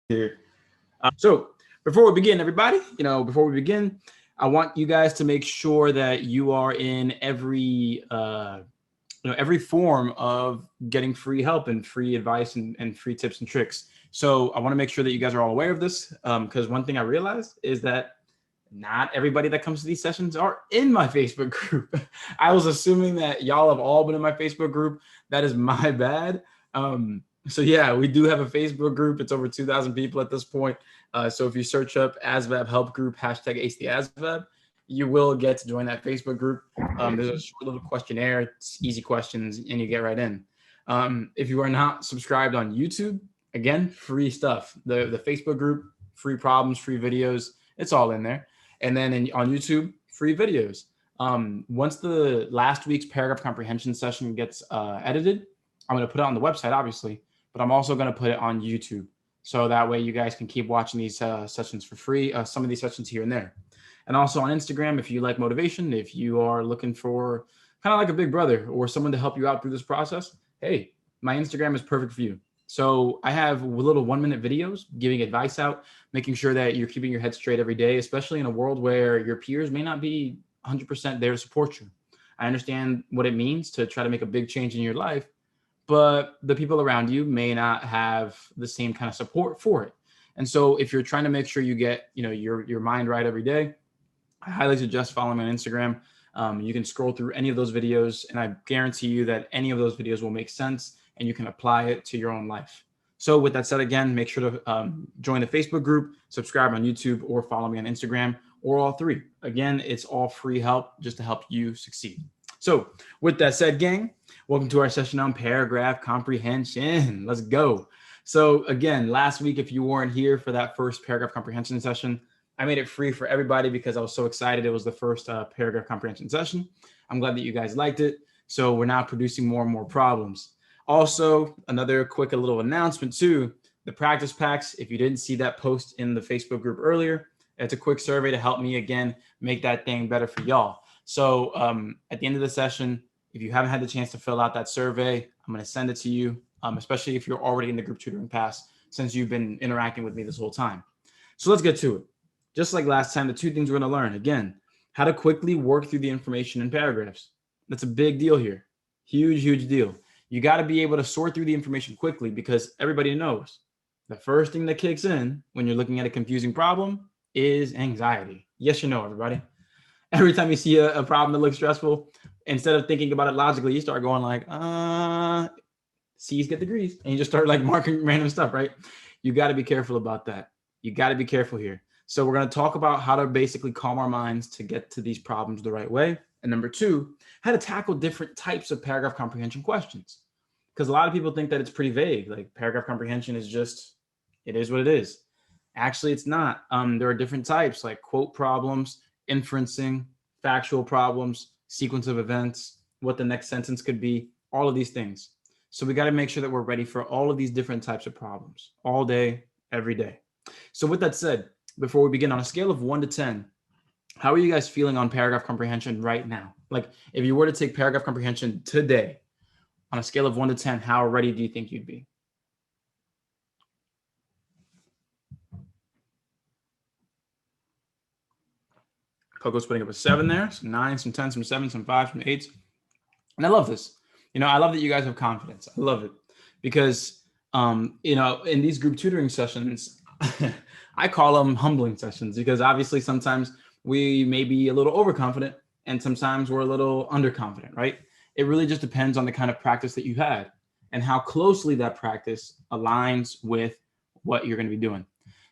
here. So before we begin, everybody, before we begin, I want you guys to make sure that you are in every form of getting free help and free advice and free tips and tricks. So I want to make sure that you guys are all aware of this, because one thing I realized is that not everybody that comes to these sessions are in my Facebook group. I was assuming that y'all have all been in my Facebook group. That is my bad. So yeah, we do have a Facebook group. It's over 2,000 people at this point. So if you search up ASVAB Help Group, hashtag Acing the ASVAB, you will get to join that Facebook group. There's a short little questionnaire. It's easy questions, and you get right in. If you are not subscribed on YouTube, again, free stuff. The Facebook group, free problems, free videos. It's all in there. And then on YouTube, free videos. Once the last week's paragraph comprehension session gets edited, I'm going to put it on the website, obviously, but I'm also going to put it on YouTube. So that way you guys can keep watching these sessions for free, some of these sessions here and there. And also on Instagram, if you like motivation, if you are looking for kind of like a big brother or someone to help you out through this process, hey, my Instagram is perfect for you. So I have little 1-minute videos giving advice out, making sure that you're keeping your head straight every day, especially in a world where your peers may not be 100% there to support you. I understand what it means to try to make a big change in your life, but the people around you may not have the same kind of support for it. And so if you're trying to make sure you get, your mind right every day, I highly suggest following me on Instagram. You can scroll through any of those videos, and I guarantee you that any of those videos will make sense and you can apply it to your own life. So with that said, again, make sure to join the Facebook group, subscribe on YouTube, or follow me on Instagram, or all three. Again, it's all free help just to help you succeed. So with that said, gang, welcome to our session on paragraph comprehension. Let's go. So again, last week, if you weren't here for that first paragraph comprehension session, I made it free for everybody because I was so excited. It was the first paragraph comprehension session. I'm glad that you guys liked it. So we're now producing more and more problems. Also, another quick little announcement too, the practice packs. If you didn't see that post in the Facebook group earlier, it's a quick survey to help me, again, make that thing better for y'all. So at the end of the session, if you haven't had the chance to fill out that survey, I'm going to send it to you, especially if you're already in the group tutoring pass, since you've been interacting with me this whole time. So let's get to it. Just like last time, the two things we're going to learn, again, how to quickly work through the information in paragraphs. That's a big deal here. Huge, huge deal. You got to be able to sort through the information quickly because everybody knows the first thing that kicks in when you're looking at a confusing problem is anxiety. Yes, you know, everybody. Every time you see a problem that looks stressful, instead of thinking about it logically, you start going like, C's get degrees. And you just start like marking random stuff, right? You got to be careful about that. You got to be careful here. So we're going to talk about how to basically calm our minds to get to these problems the right way. And number two, how to tackle different types of paragraph comprehension questions. Because a lot of people think that it's pretty vague. Like paragraph comprehension is just, it is what it is. Actually, it's not. There are different types like quote problems, inferencing, factual problems, sequence of events, what the next sentence could be, all of these things. So we got to make sure that we're ready for all of these different types of problems all day, every day. So with that said, before we begin, on a scale of 1 to 10, how are you guys feeling on paragraph comprehension right now? Like if you were to take paragraph comprehension today, on a scale of 1 to 10, how ready do you think you'd be? Coco's putting up a 7 there, some 9, some 10, some 7, some 5, some 8s. And I love this. I love that you guys have confidence. I love it because, in these group tutoring sessions, I call them humbling sessions because obviously sometimes we may be a little overconfident and sometimes we're a little underconfident, right? It really just depends on the kind of practice that you had and how closely that practice aligns with what you're going to be doing.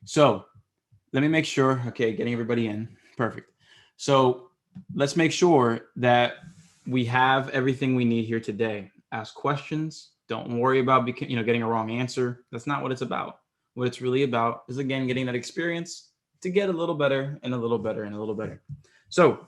So let me make sure, okay, getting everybody in, perfect. So let's make sure that we have everything we need here today. Ask questions. Don't worry about getting a wrong answer. That's not what it's about. What it's really about is, again, getting that experience to get a little better and a little better and a little better. So,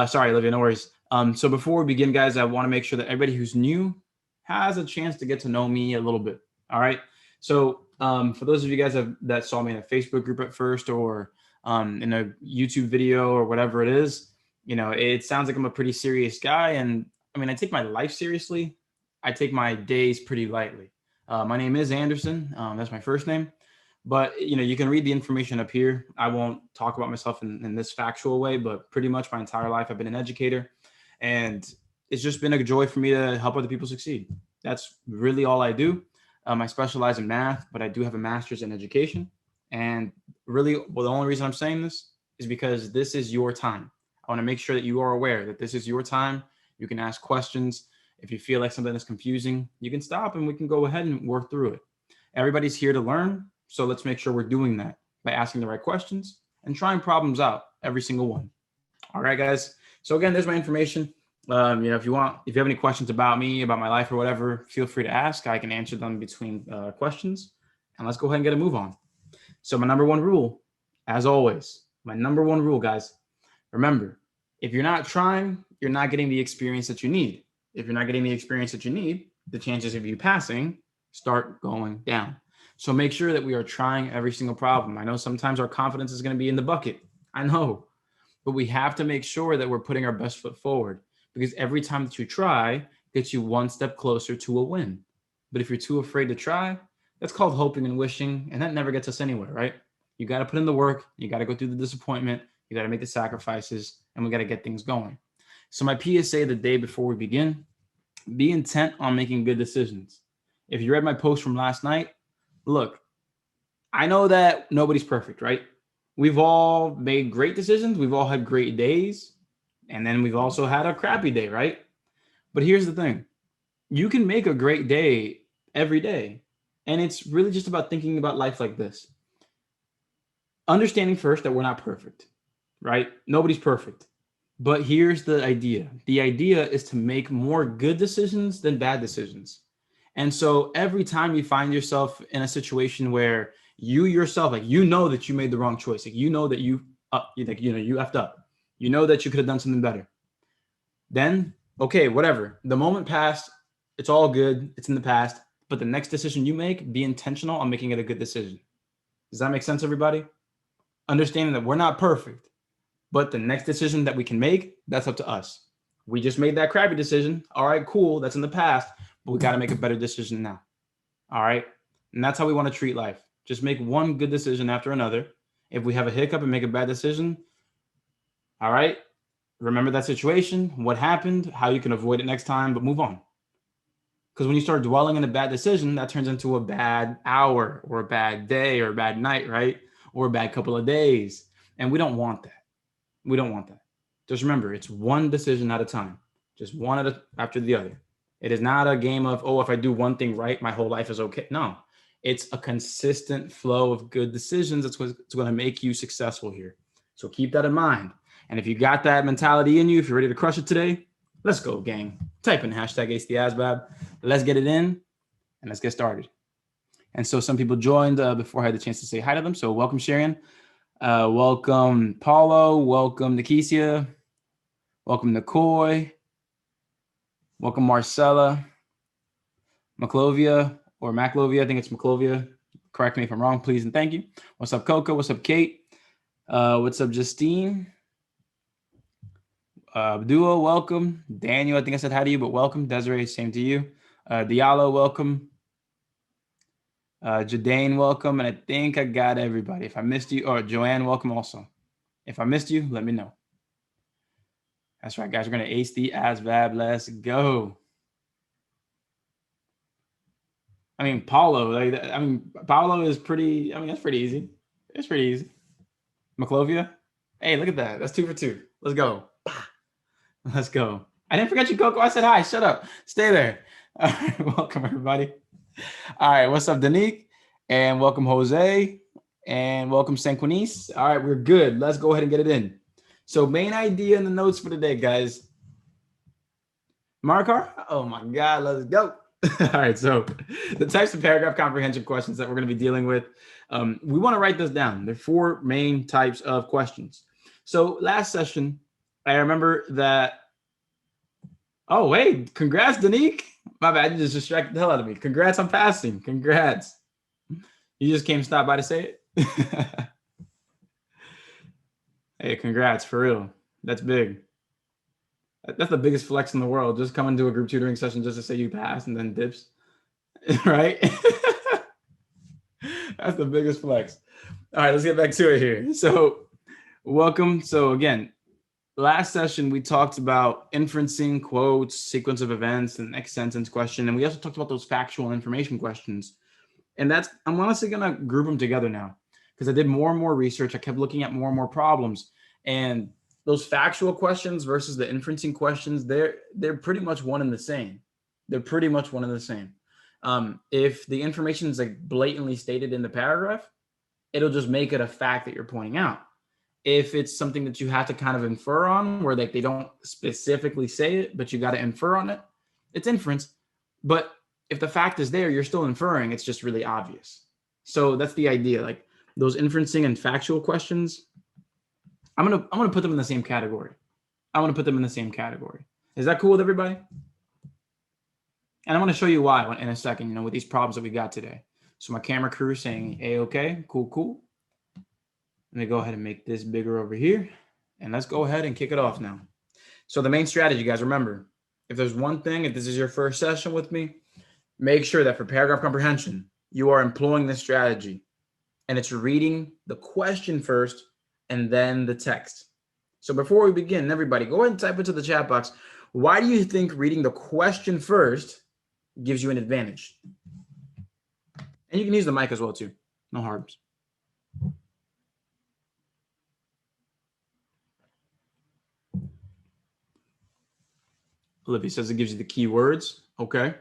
sorry, Olivia, no worries. So before we begin, guys, I want to make sure that everybody who's new has a chance to get to know me a little bit. All right. So for those of you guys that saw me in a Facebook group at first or in a YouTube video or whatever it is, it sounds like I'm a pretty serious guy. And I mean, I take my life seriously. I take my days pretty lightly. My name is Anderson. That's my first name. But, you can read the information up here. I won't talk about myself in this factual way, but pretty much my entire life, I've been an educator. And it's just been a joy for me to help other people succeed. That's really all I do. I specialize in math, but I do have a master's in education. And really, well, the only reason I'm saying this is because this is your time. I want to make sure that you are aware that this is your time. You can ask questions. If you feel like something is confusing, you can stop and we can go ahead and work through it. Everybody's here to learn. So let's make sure we're doing that by asking the right questions and trying problems out, every single one. All right, guys. So again, there's my information. If you have any questions about me, about my life or whatever, feel free to ask. I can answer them between questions, and let's go ahead and get a move on. So my number one rule, as always, guys, remember, if you're not trying, you're not getting the experience that you need. If you're not getting the experience that you need, the chances of you passing start going down. So make sure that we are trying every single problem. I know sometimes our confidence is going to be in the bucket. I know, but we have to make sure that we're putting our best foot forward, because every time that you try gets you one step closer to a win. But if you're too afraid to try, that's called hoping and wishing, and that never gets us anywhere, right? You got to put in the work. You got to go through the disappointment. You got to make the sacrifices, and we got to get things going. So my PSA the day before we begin, be intent on making good decisions. If you read my post from last night, look, I know that nobody's perfect, right? We've all made great decisions. We've all had great days. And then we've also had a crappy day, right? But here's the thing. You can make a great day every day. And it's really just about thinking about life like this. Understanding first that we're not perfect, right? Nobody's perfect. But here's the idea. The idea is to make more good decisions than bad decisions. And so every time you find yourself in a situation where you yourself, that you made the wrong choice, that you effed up, that you could have done something better, then, okay, whatever. The moment passed, it's all good. It's in the past. But the next decision you make, be intentional on making it a good decision. Does that make sense, everybody? Understanding that we're not perfect, but the next decision that we can make, that's up to us. We just made that crappy decision. All right, cool. That's in the past. But we got to make a better decision now. All right. And that's how we want to treat life. Just make one good decision after another. If we have a hiccup and make a bad decision, all right, remember that situation, what happened, how you can avoid it next time, but move on. Because when you start dwelling in a bad decision, that turns into a bad hour or a bad day or a bad night, right? Or a bad couple of days. And we don't want that. We don't want that. Just remember, it's one decision at a time. Just one after the other. It is not a game of, if I do one thing right, my whole life is okay. No, it's a consistent flow of good decisions. That's what's going to make you successful here. So keep that in mind. And if you got that mentality in you, if you're ready to crush it today, let's go, gang. Type in hashtag Acing the ASVAB. Let's get it in and let's get started. And so some people joined before I had the chance to say hi to them. So welcome, Sharon. Welcome, Paulo. Welcome, Nikisia. Welcome, Nicoy. Welcome, Marcella. Maclovia or Maclovia. I think it's Maclovia. Correct me if I'm wrong, please and thank you. What's up, Coco? What's up, Kate? What's up, Justine? Duo, welcome. Daniel, I think I said hi to you, but welcome. Desiree, same to you. Diallo, welcome. Jadane, welcome. And I think I got everybody. If I missed you, or Joanne, welcome also. If I missed you, let me know. That's right, guys. We're going to ace the ASVAB. Let's go. Paulo is pretty, that's pretty easy. It's pretty easy. Maclovia. Hey, look at that. That's 2 for 2. Let's go. Let's go. I didn't forget you, Coco. I said hi. Shut up. Stay there. All right. Welcome, everybody. All right. What's up, Danique? And welcome, Jose. And welcome, Sanquinice. All right. We're good. Let's go ahead and get it in. So main idea in the notes for today, guys. Markar? Oh, my God. Let's go. All right. So the types of paragraph comprehension questions that we're going to be dealing with, we want to write this down. There are 4 main types of questions. So last session, I remember that. Oh, wait. Congrats, Danique. My bad. You just distracted the hell out of me. Congrats on passing. Congrats. You just came stop by to say it. Hey, congrats. For real. That's big. That's the biggest flex in the world. Just coming to a group tutoring session just to say you passed and then dips. Right? That's the biggest flex. All right, let's get back to it here. So, welcome. So, again, last session we talked about inferencing, quotes, sequence of events, and next sentence question. And we also talked about those factual information questions. And I'm honestly going to group them together now because I did more and more research. I kept looking at more and more problems. And those factual questions versus the inferencing questions, they're pretty much one and the same. They're pretty much one and the same. If the information is like blatantly stated in the paragraph, it'll just make it a fact that you're pointing out. If it's something that you have to kind of infer on, where like they don't specifically say it, but you got to infer on it, it's inference. But if the fact is there, you're still inferring. It's just really obvious. So that's the idea. Like those inferencing and factual questions, I'm gonna put them in the same category. I want to put them in the same category. Is that cool with everybody? And I'm going to show you why in a second, with these problems that we got today. So my camera crew is saying, okay, cool. Let me go ahead and make this bigger over here. And let's go ahead and kick it off now. So the main strategy, guys, remember, if there's one thing, if this is your first session with me, make sure that for paragraph comprehension, you are employing this strategy. And it's reading the question first and then the text. So before we begin, everybody, go ahead and type into the chat box. Why do you think reading the question first gives you an advantage? And you can use the mic as well, too. No harms. Olivia says it gives you the keywords. Okay.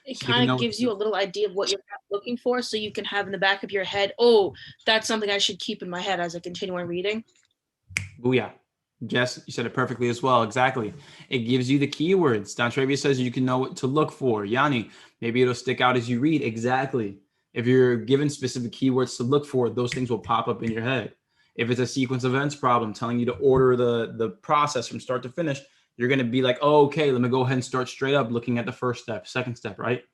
It kind of gives you a little idea of what you're looking for, so you can have in the back of your head, oh, that's something I should keep in my head as I continue on reading. Booyah. Jess, you said it perfectly as well. Exactly. It gives you the keywords. Don Trevia says you can know what to look for. Yanni, maybe it'll stick out as you read. Exactly. If you're given specific keywords to look for, those things will pop up in your head. If it's a sequence of events problem telling you to order the process from start to finish, you're going to be like, oh, okay, let me go ahead and start straight up looking at the first step, second step, right?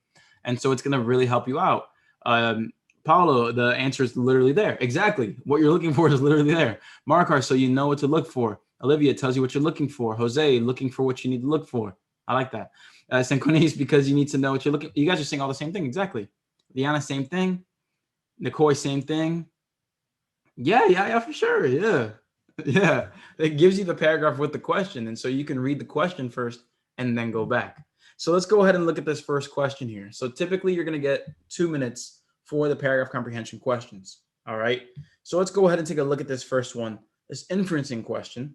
And so it's going to really help you out. Paulo, the answer is literally there. Exactly. What you're looking for is literally there. Markar, so you know what to look for. Olivia tells you what you're looking for. Jose, looking for what you need to look for. I like that. Synchronise, because you need to know what you're looking. You guys are saying all the same thing. Exactly. Liana, same thing. Nicole, same thing. Yeah, for sure. Yeah. It gives you the paragraph with the question. And so you can read the question first and then go back. So let's go ahead and look at this first question here. So typically you're going to get 2 minutes for the paragraph comprehension questions. All right. So let's go ahead and take a look at this first one, this inferencing question.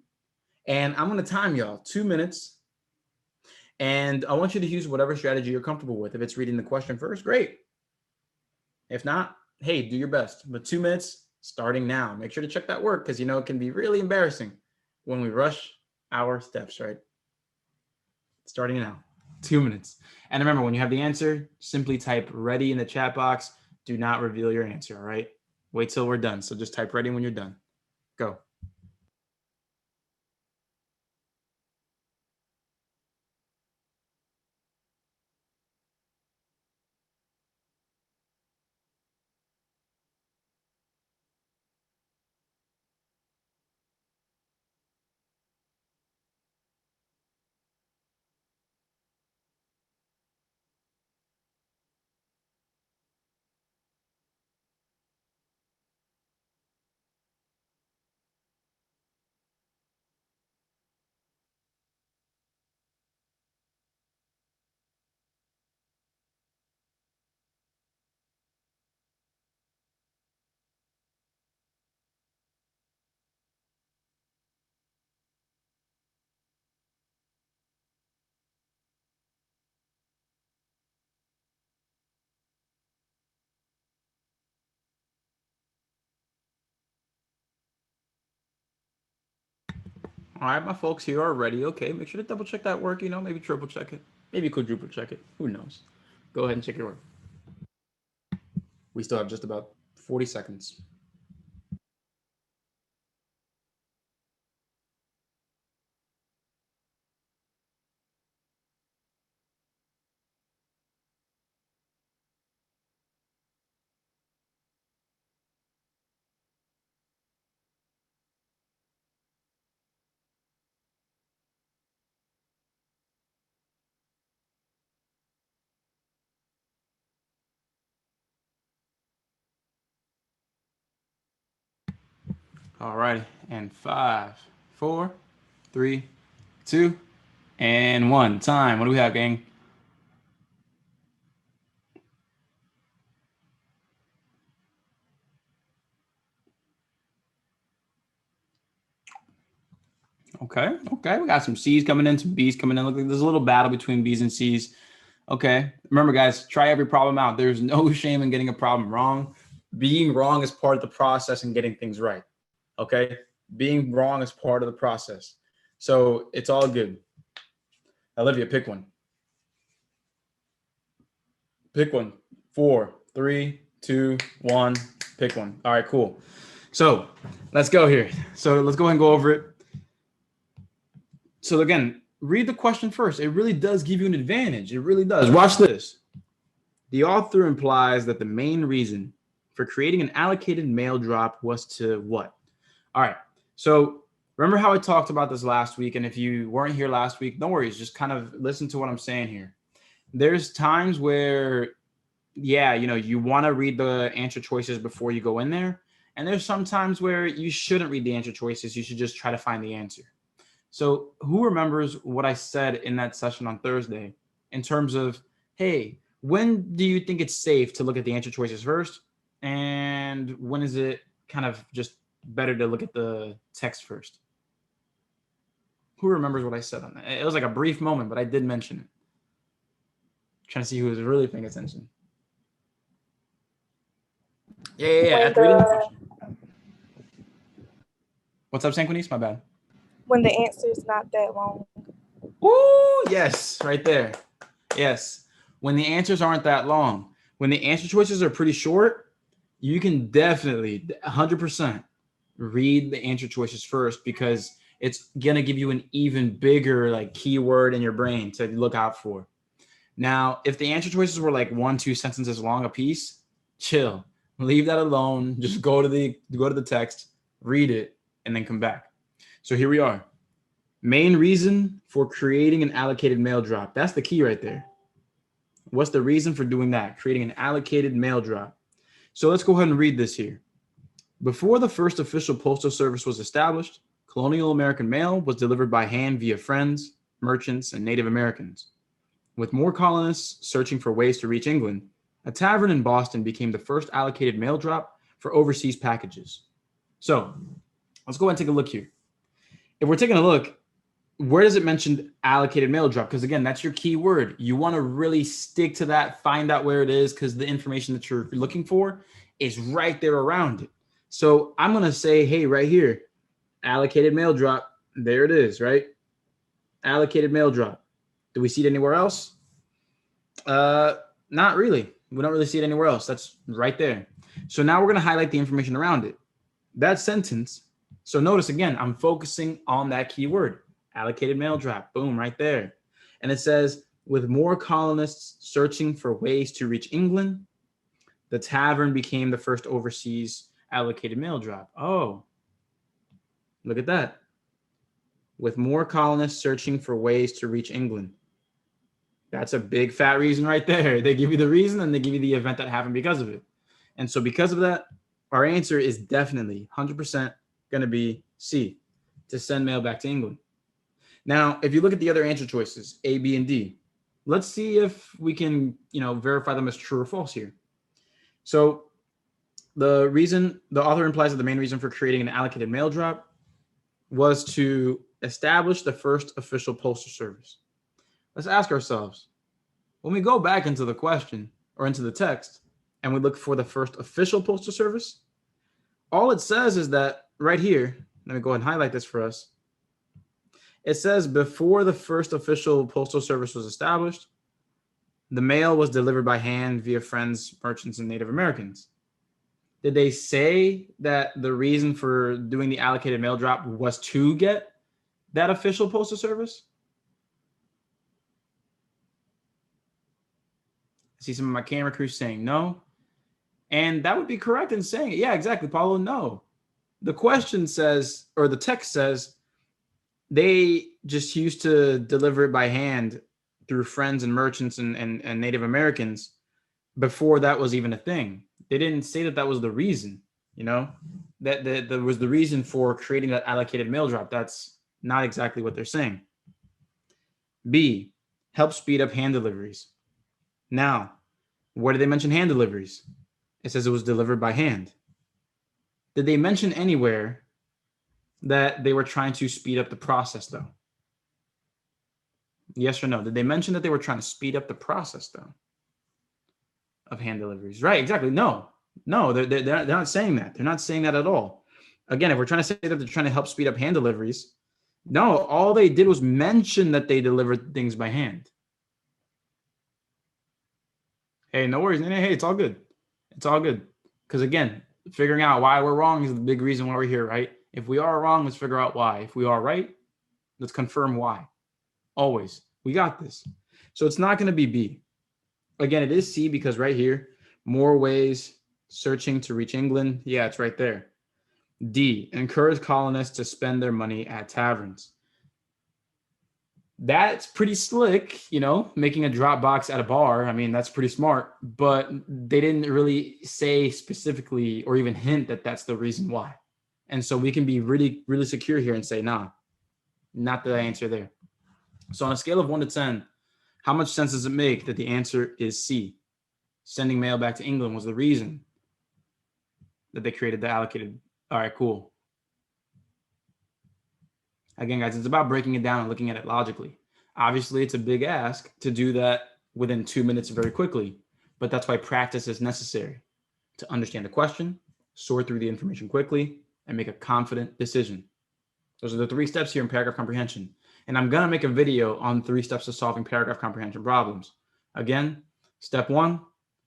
And I'm going to time y'all 2 minutes. And I want you to use whatever strategy you're comfortable with. If it's reading the question first, great. If not, hey, do your best. But 2 minutes starting now. Make sure to check that work because it can be really embarrassing when we rush our steps, right? Starting now. 2 minutes. And remember, when you have the answer, simply type ready in the chat box. Do not reveal your answer, all right? Wait till we're done. So just type ready when you're done. Go. All right, my folks here are ready. Okay, make sure to double check that work, maybe triple check it. Maybe quadruple check it. Who knows? Go ahead and check your work. We still have just about 40 seconds. All right. And 5, 4, 3, 2, and 1. Time. What do we have, gang? Okay. Okay. We got some C's coming in, some B's coming in. Look like there's a little battle between B's and C's. Okay. Remember, guys, try every problem out. There's no shame in getting a problem wrong. Being wrong is part of the process and getting things right. Okay. Being wrong is part of the process. So it's all good. Olivia, pick one. Pick one. 4, 3, 2, 1. Pick one. All right, cool. So let's go here. So let's go ahead and go over it. So again, read the question first. It really does give you an advantage. It really does. Watch this. The author implies that the main reason for creating an allocated mail drop was to what? All right. So remember how I talked about this last week? And if you weren't here last week, no worries. Just kind of listen to what I'm saying here. There's times where, yeah, you want to read the answer choices before you go in there. And there's some times where you shouldn't read the answer choices. You should just try to find the answer. So who remembers what I said in that session on Thursday in terms of, hey, when do you think it's safe to look at the answer choices first? And when is it kind of just better to look at the text first? Who remembers what I said on that? It was like a brief moment, but I did mention it. Trying to see who was really paying attention. Yeah. After reading the question. What's up, Sanquinice? My bad. When the answer is not that long. Ooh, yes, right there. Yes. When the answers aren't that long. When the answer choices are pretty short, you can definitely 100% read the answer choices first because it's going to give you an even bigger like keyword in your brain to look out for. Now, if the answer choices were like 1-2 sentences long a piece, chill. Leave that alone. Just go to the text, read it, and then come back. So here we are. Main reason for creating an allocated mail drop. That's the key right there. What's the reason for doing that? Creating an allocated mail drop. So let's go ahead and read this here. Before the first official postal service was established, colonial American mail was delivered by hand via friends, merchants, and Native Americans. With more colonists searching for ways to reach England, a tavern in Boston became the first allocated mail drop for overseas packages. So let's go ahead and take a look here. If we're taking a look, where does it mention allocated mail drop? Because again, that's your key word. You want to really stick to that, find out where it is, because the information that you're looking for is right there around it. So I'm going to say, hey, right here, allocated mail drop. There it is, right? Allocated mail drop. Do we see it anywhere else? Not really. We don't really see it anywhere else. That's right there. So now we're going to highlight the information around it. That sentence. So notice again, I'm focusing on that keyword, allocated mail drop. Boom, right there. And it says, with more colonists searching for ways to reach England, the tavern became the first overseas allocated mail drop. Oh, look at that. With more colonists searching for ways to reach England. That's a big fat reason right there. They give you the reason and they give you the event that happened because of it. And so because of that, our answer is definitely 100% going to be C, to send mail back to England. Now, if you look at the other answer choices, A, B, and D, let's see if we can, verify them as true or false here. So the author implies that the main reason for creating an allocated mail drop was to establish the first official postal service. Let's ask ourselves, when we go back into the question or into the text and we look for the first official postal service, all it says is that right here, let me go ahead and highlight this for us. It says before the first official postal service was established, the mail was delivered by hand via friends, merchants, and Native Americans. Did they say that the reason for doing the allocated mail drop was to get that official postal service? I see some of my camera crew saying no. And that would be correct in saying it. Yeah, exactly, Paulo, no. The question says, or the text says, they just used to deliver it by hand through friends and merchants and Native Americans before that was even a thing. They didn't say that was the reason, that was the reason for creating that allocated mail drop. That's not exactly what they're saying. B, help speed up hand deliveries. Now, where did they mention hand deliveries? It says it was delivered by hand. Did they mention anywhere that they were trying to speed up the process, though? Yes or no? Did they mention that they were trying to speed up the process, though, of hand deliveries? Right, exactly. No, they're not saying that. They're not saying that at all. Again, if we're trying to say that they're trying to help speed up hand deliveries, no, all they did was mention that they delivered things by hand. Hey, no worries. Hey, it's all good. It's all good. Because again, figuring out why we're wrong is the big reason why we're here, right? If we are wrong, let's figure out why. If we are right, let's confirm why. Always. We got this. So it's not going to be B. Again, it is C because right here, more ways searching to reach England. Yeah, it's right there. D, encourage colonists to spend their money at taverns. That's pretty slick, you know, making a drop box at a bar. I mean, that's pretty smart, but they didn't really say specifically or even hint that that's the reason why. And so we can be really, really secure here and say, nah, not the answer there. So on a scale of 1 to 10, how much sense does it make that the answer is C? Sending mail back to England was the reason that they created the allocated. All right, cool. Again, guys, it's about breaking it down and looking at it logically. Obviously, it's a big ask to do that within 2 minutes very quickly, but that's why practice is necessary to understand the question, sort through the information quickly, and make a confident decision. Those are the 3 steps here in paragraph comprehension. And I'm going to make a video on 3 steps to solving paragraph comprehension problems. Again, step 1,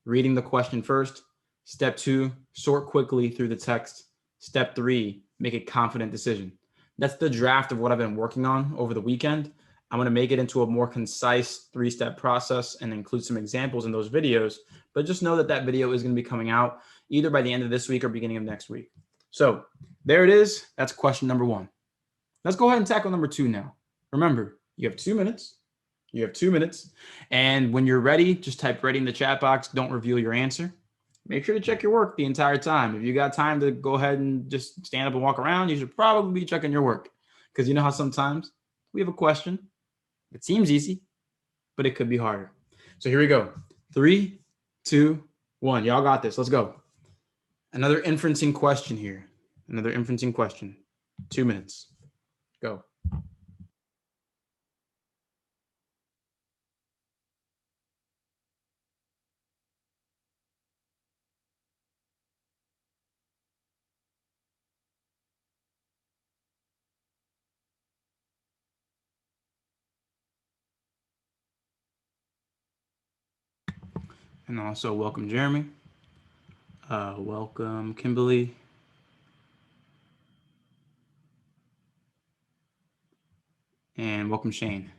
reading the question first. Step 2, sort quickly through the text. Step 3, make a confident decision. That's the draft of what I've been working on over the weekend. I'm going to make it into a more concise 3-step process and include some examples in those videos. But just know that that video is going to be coming out either by the end of this week or beginning of next week. So there it is. That's question number 1. Let's go ahead and tackle number 2 now. Remember, you have 2 minutes. You have 2 minutes. And when you're ready, just type ready in the chat box. Don't reveal your answer. Make sure to check your work the entire time. If you got time to go ahead and just stand up and walk around, you should probably be checking your work. Because you know how sometimes we have a question. It seems easy, but it could be harder. So here we go. 3, 2, 1. Y'all got this. Let's go. Another inferencing question here. Another inferencing question. 2 minutes. Go. And also welcome Jeremy. Welcome Kimberly. And welcome Shane.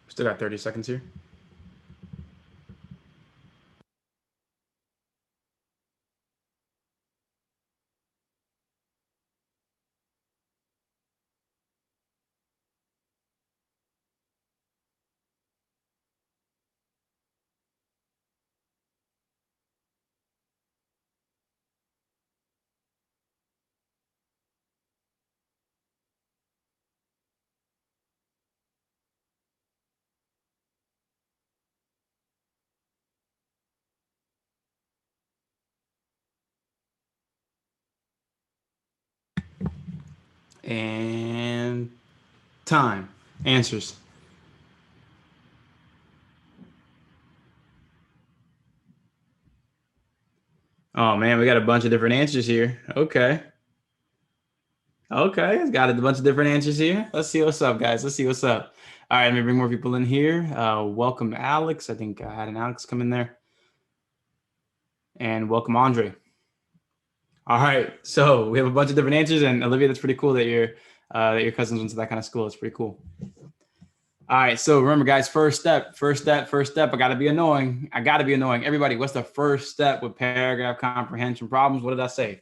Still got 30 seconds here. And time. Answers. Oh man, we got a bunch of different answers here. Okay. Okay, it's got a bunch of different answers here. Let's see what's up, guys. Let's see what's up. All right, let me bring more people in here. Welcome, Alex. I think I had an Alex come in there. And welcome, Andre. All right, so we have a bunch of different answers, and Olivia, that's pretty cool that your cousins went to that kind of school. It's pretty cool. All right, so remember, guys, first step. I gotta be annoying. Everybody, what's the first step with paragraph comprehension problems? What did I say?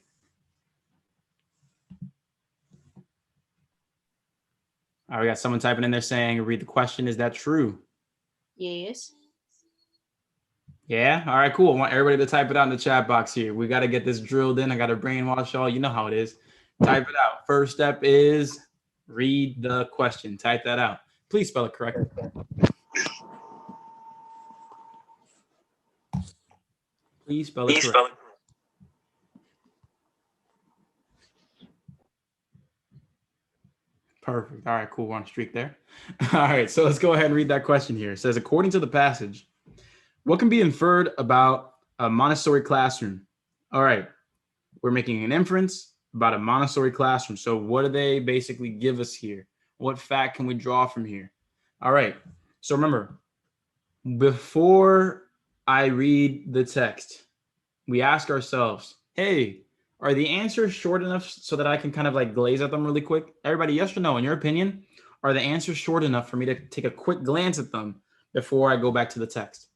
All right, we got someone typing in there saying, read the question. Is that true? Yes. Yeah. All right, cool. I want everybody to type it out in the chat box here. We got to get this drilled in. I got to brainwash y'all. You know how it is. Type it out. First step is read the question. Type that out. Please spell it correctly. Please spell it correctly. Perfect. All right, cool. We're on a streak there. All right, so let's go ahead and read that question here. It says, according to the passage, what can be inferred about a Montessori classroom? All right, we're making an inference about a Montessori classroom. So what do they basically give us here? What fact can we draw from here? All right, so remember, before I read the text, we ask ourselves, hey, are the answers short enough so that I can kind of like glaze at them really quick? Everybody, yes or no? In your opinion, are the answers short enough for me to take a quick glance at them before I go back to the text?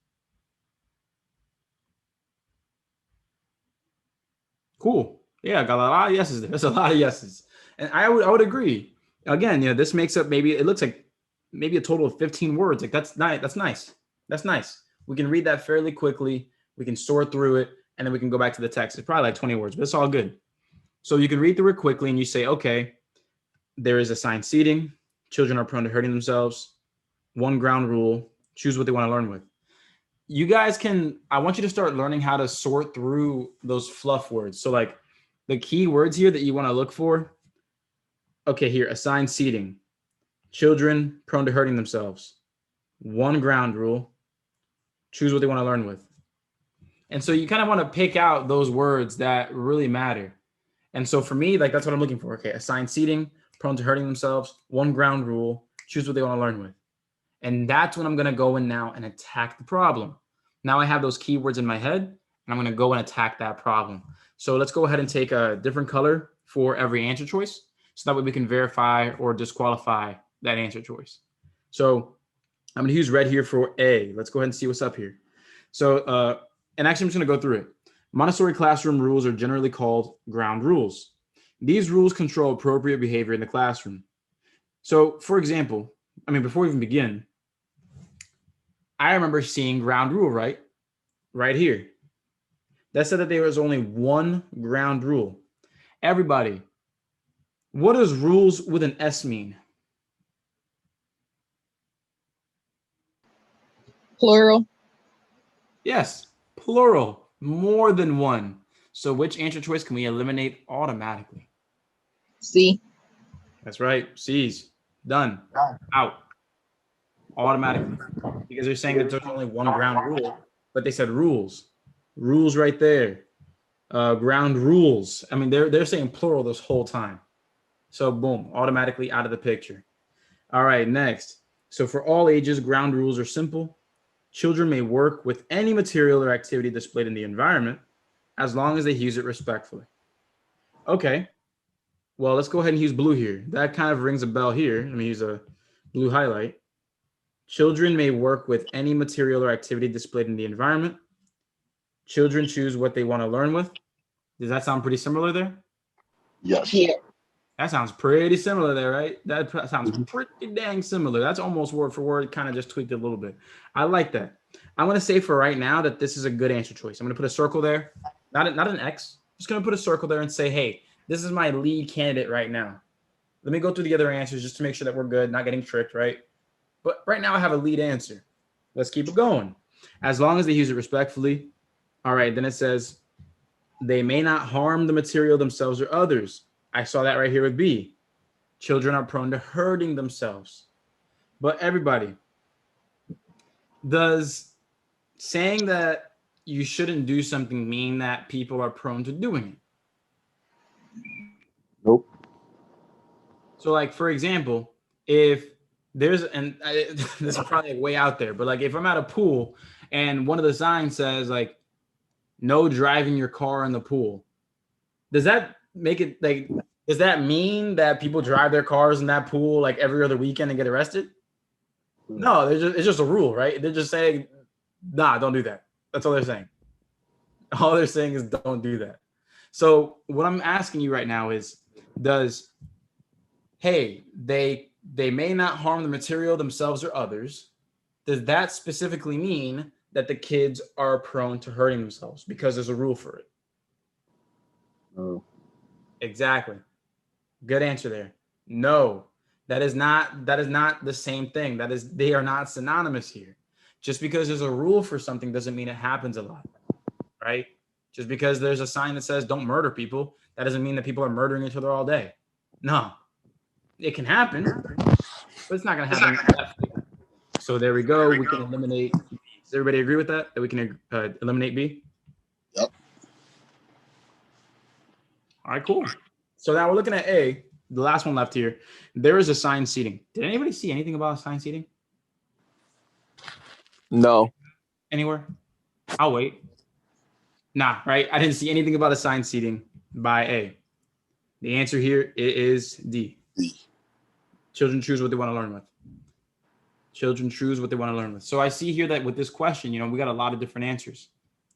Cool. Yeah, I got a lot of yeses there. That's a lot of yeses. And I would agree. Again, this makes up it looks like maybe a total of 15 words. Like that's nice. That's nice. We can read that fairly quickly. We can sort through it, and then we can go back to the text. It's probably like 20 words, but it's all good. So you can read through it quickly and you say, okay, there is assigned seating. Children are prone to hurting themselves. One ground rule, choose what they want to learn with. You guys I want you to start learning how to sort through those fluff words. So like the key words here that you want to look for. Okay, here, assigned seating. Children prone to hurting themselves. One ground rule, choose what they want to learn with. And so you kind of want to pick out those words that really matter. And so for me, like that's what I'm looking for. Okay, assigned seating, prone to hurting themselves, one ground rule, choose what they want to learn with. And that's when I'm going to go in now and attack the problem. Now I have those keywords in my head, and I'm going to go and attack that problem. So let's go ahead and take a different color for every answer choice, so that way we can verify or disqualify that answer choice. So I'm going to use red here for A. Let's go ahead and see what's up here. So, and actually I'm just going to go through it. Montessori classroom rules are generally called ground rules. These rules control appropriate behavior in the classroom. So, for example, before we even begin, I remember seeing ground rule, right here. That said that there was only one ground rule. Everybody, what does rules with an S mean? Plural. Yes, plural. More than one. So which answer choice can we eliminate automatically? C. That's right. C's. Done. Out. Automatically. Because they're saying that there's only one ground rule, but they said rules. Rules right there. Ground rules. They're saying plural this whole time. So boom, automatically out of the picture. All right, next. So for all ages, ground rules are simple. Children may work with any material or activity displayed in the environment as long as they use it respectfully. Okay, well, let's go ahead and use blue here. That kind of rings a bell here. Let me use a blue highlight. Children may work with any material or activity displayed in the environment. Children choose what they want to learn with. Does that sound pretty similar there? Yes. Yeah. That sounds pretty similar there, right? That sounds pretty dang similar. That's almost word for word, kind of just tweaked it a little bit. I like that. I'm going to say for right now that this is a good answer choice. I'm going to put a circle there, not an X. I'm just going to put a circle there and say, hey, this is my lead candidate right now. Let me go through the other answers just to make sure that we're good, not getting tricked, right? But right now I have a lead answer. Let's keep it going. As long as they use it respectfully. All right, then it says, they may not harm the material themselves or others. I saw that right here with B. Children are prone to hurting themselves. But everybody, does saying that you shouldn't do something mean that people are prone to doing it? Nope. So like, for example, if there's, this is probably way out there, but like if I'm at a pool and one of the signs says like, no driving your car in the pool, does that make it like, does that mean that people drive their cars in that pool like every other weekend and get arrested? No, it's just a rule, right? They're just saying, nah, don't do that. That's all they're saying. All they're saying is don't do that. So what I'm asking you right now is, hey, they may not harm the material themselves or others. Does that specifically mean that the kids are prone to hurting themselves because there's a rule for it? No. Exactly. Good answer there. No, that is not the same thing. They are not synonymous here. Just because there's a rule for something doesn't mean it happens a lot, right? Just because there's a sign that says don't murder people, that doesn't mean that people are murdering each other all day. No, it can happen, but it's not going to happen. So there we go. We can eliminate. Does everybody agree with that? That we can eliminate B? Yep. All right, cool. So now we're looking at A, the last one left here. There is assigned seating. Did anybody see anything about assigned seating? No. Anywhere? I'll wait. Nah, right? I didn't see anything about assigned seating by A. The answer here is D. Children choose what they want to learn with. Children choose what they want to learn with. So I see here that with this question, we got a lot of different answers.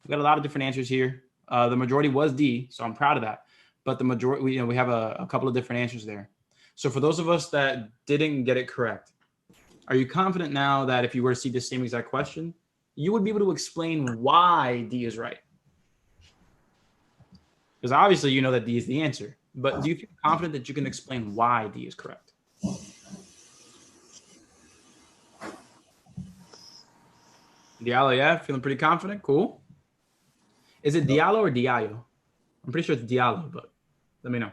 We got a lot of different answers here. The majority was D, so I'm proud of that. But the majority, we have a couple of different answers there. So for those of us that didn't get it correct, are you confident now that if you were to see the same exact question, you would be able to explain why D is right? Because obviously you know that D is the answer, but do you feel confident that you can explain why D is correct? Diallo, yeah, feeling pretty confident. Cool. Is it Diallo or Diallo? I'm pretty sure it's Diallo, but let me know.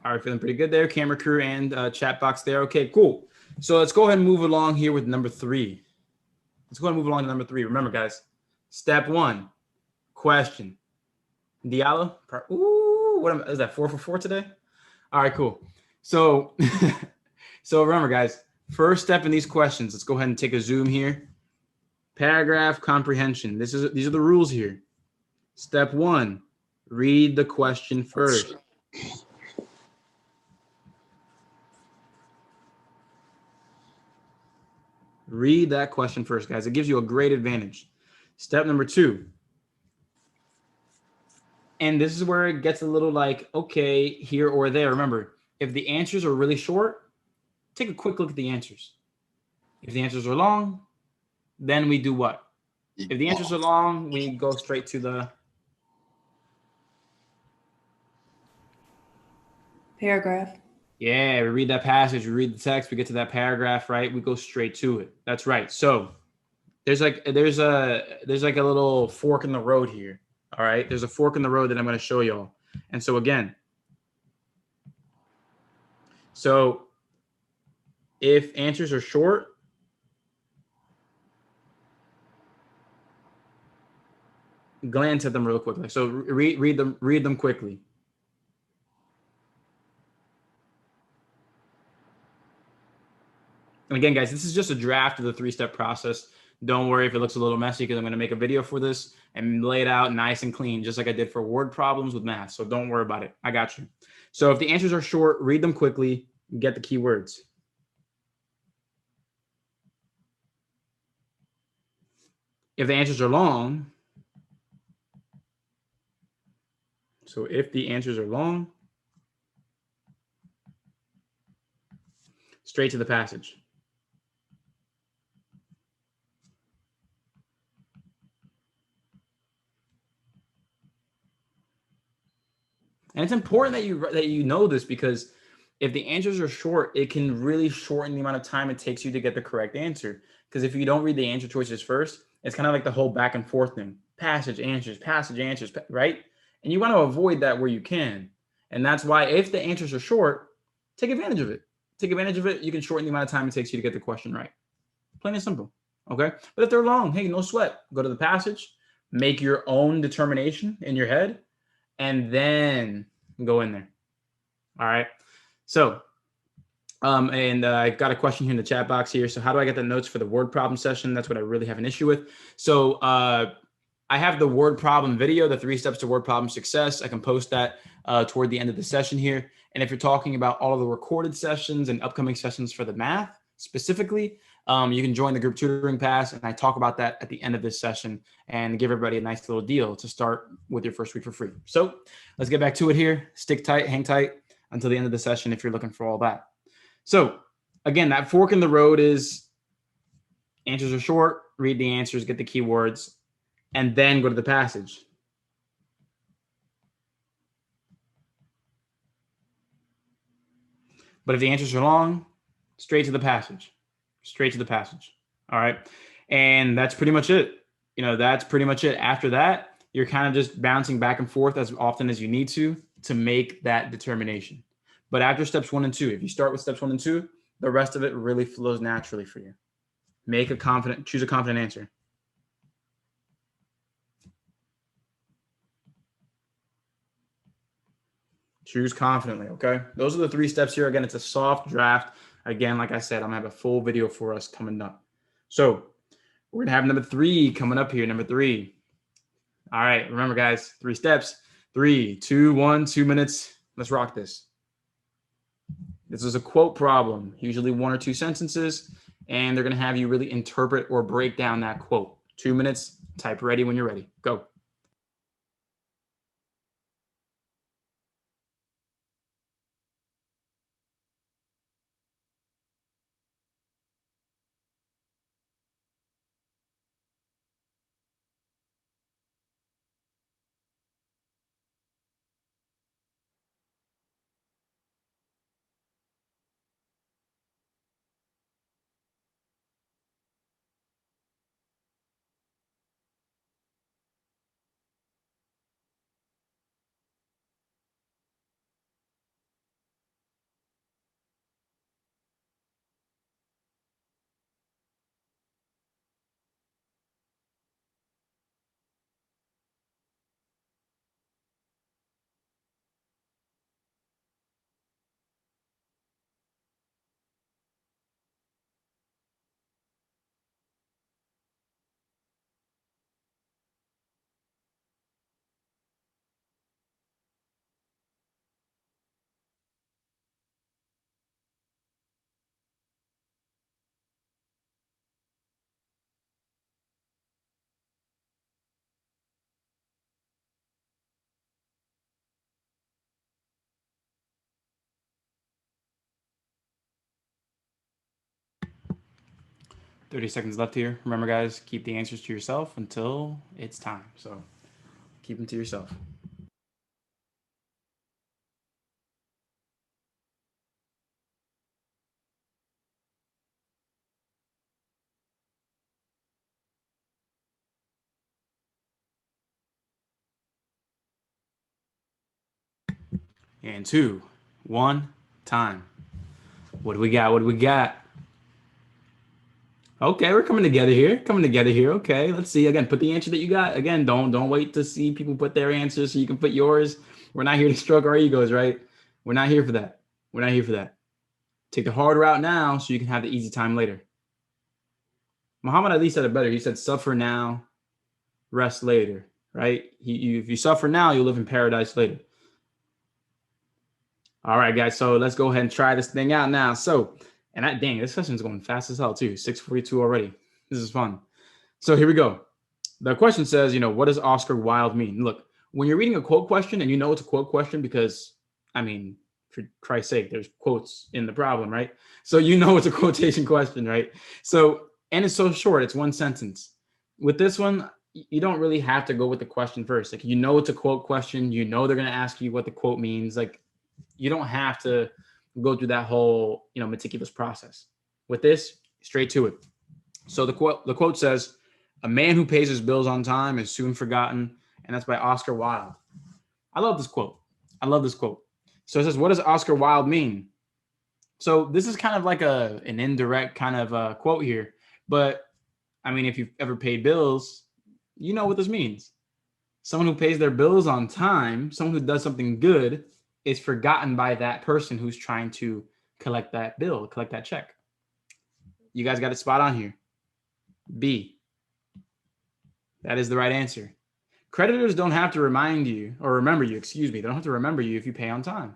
All right, feeling pretty good there. Camera crew and chat box there. Okay, cool. So let's go ahead and move along here with number 3. Let's go ahead and move along to number 3. Remember, guys, step 1, question. Diallo, what is that, 4 for 4 today? All right, cool. So, so remember, guys, first step in these questions, let's go ahead and take a zoom here. Paragraph comprehension. These are the rules here. Step 1, read the question first. Read that question first, guys. It gives you a great advantage. Step number 2. And this is where it gets a little like, okay, here or there. Remember, if the answers are really short, take a quick look at the answers. If the answers are long, then we do what? If the answers are long, we go straight to the paragraph. Yeah, we read that passage, we read the text, we get to that paragraph, right? We go straight to it. That's right. So there's like a little fork in the road here. All right. There's a fork in the road that I'm going to show y'all. And so again, so if answers are short, glance at them real quickly. So read them quickly. And again, guys, this is just a draft of the 3-step process. Don't worry if it looks a little messy because I'm going to make a video for this and lay it out nice and clean, just like I did for word problems with math. So don't worry about it. I got you. So if the answers are short, read them quickly, get the keywords. If the answers are long, so if the answers are long, straight to the passage. And it's important that you know this, because if the answers are short, it can really shorten the amount of time it takes you to get the correct answer. Because if you don't read the answer choices first, it's kind of like the whole back and forth thing. Passage, answers, right? And you want to avoid that where you can. And that's why if the answers are short, take advantage of it. take advantage of it. You can shorten the amount of time it takes you to get the question right. Plain and simple. Okay. But if they're long, hey, no sweat. Go to the passage, make your own determination in your head, and then go in there. All right. So, I got a question here in the chat box here. So how do I get the notes for the word problem session? That's what I really have an issue with. So I have the word problem video, the 3 steps to word problem success. I can post that toward the end of the session here. And if you're talking about all of the recorded sessions and upcoming sessions for the math specifically, you can join the group tutoring pass. And I talk about that at the end of this session and give everybody a nice little deal to start with your first week for free. So let's get back to it here. Stick tight, hang tight until the end of the session if you're looking for all that. So again, that fork in the road is answers are short, read the answers, get the keywords, and then go to the passage. But if the answers are long, straight to the passage, straight to the passage. All right. And that's pretty much it. That's pretty much it. After that, you're kind of just bouncing back and forth as often as you need to make that determination. But after steps 1 and 2, if you start with steps 1 and 2, the rest of it really flows naturally for you. Choose a confident answer. Choose confidently, okay? Those are the 3 steps here. Again, it's a soft draft. Again, like I said, I'm gonna have a full video for us coming up. So we're gonna have number 3 coming up here, number 3. All right, remember guys, 3 steps. 3, 2, 1, 2 minutes. Let's rock this. This is a quote problem, usually 1 or 2 sentences, and they're going to have you really interpret or break down that quote. 2 minutes, type ready when you're ready. Go. .30 seconds left here. Remember, guys, keep the answers to yourself until it's time. So keep them to yourself. And 2, 1, time. What do we got? What do we got? Okay, we're coming together here. Okay, let's see. Again, put the answer that you got. Again, don't wait to see people put their answers so you can put yours. We're not here to stroke our egos, right? We're not here for that. We're not here for that. Take the hard route now so you can have the easy time later. Muhammad Ali said it better. He said, suffer now, rest later, right? If you suffer now, you'll live in paradise later. All right, guys. So let's go ahead and try this thing out now. So, dang, this session's going fast as hell too. 6:42 already. This is fun. So here we go. The question says, what does Oscar Wilde mean? Look, when you're reading a quote question and you know it's a quote question because, for Christ's sake, there's quotes in the problem, right? So it's a quotation question, right? So, and it's so short. It's 1 sentence. With this one, you don't really have to go with the question first. Like, it's a quote question. They're going to ask you what the quote means. Like, you don't have to go through that whole, meticulous process. With this, straight to it. So the quote says, "A man who pays his bills on time is soon forgotten," and that's by Oscar Wilde. I love this quote. So it says, what does Oscar Wilde mean? So this is kind of like an indirect kind of quote here. But I mean, if you've ever paid bills, you know what this means. Someone who pays their bills on time, someone who does something good, is forgotten by that person who's trying to collect that bill, collect that check. You guys got it spot on here. B. That is the right answer. Creditors don't have to remind you, or remember you, excuse me. They don't have to remember you if you pay on time.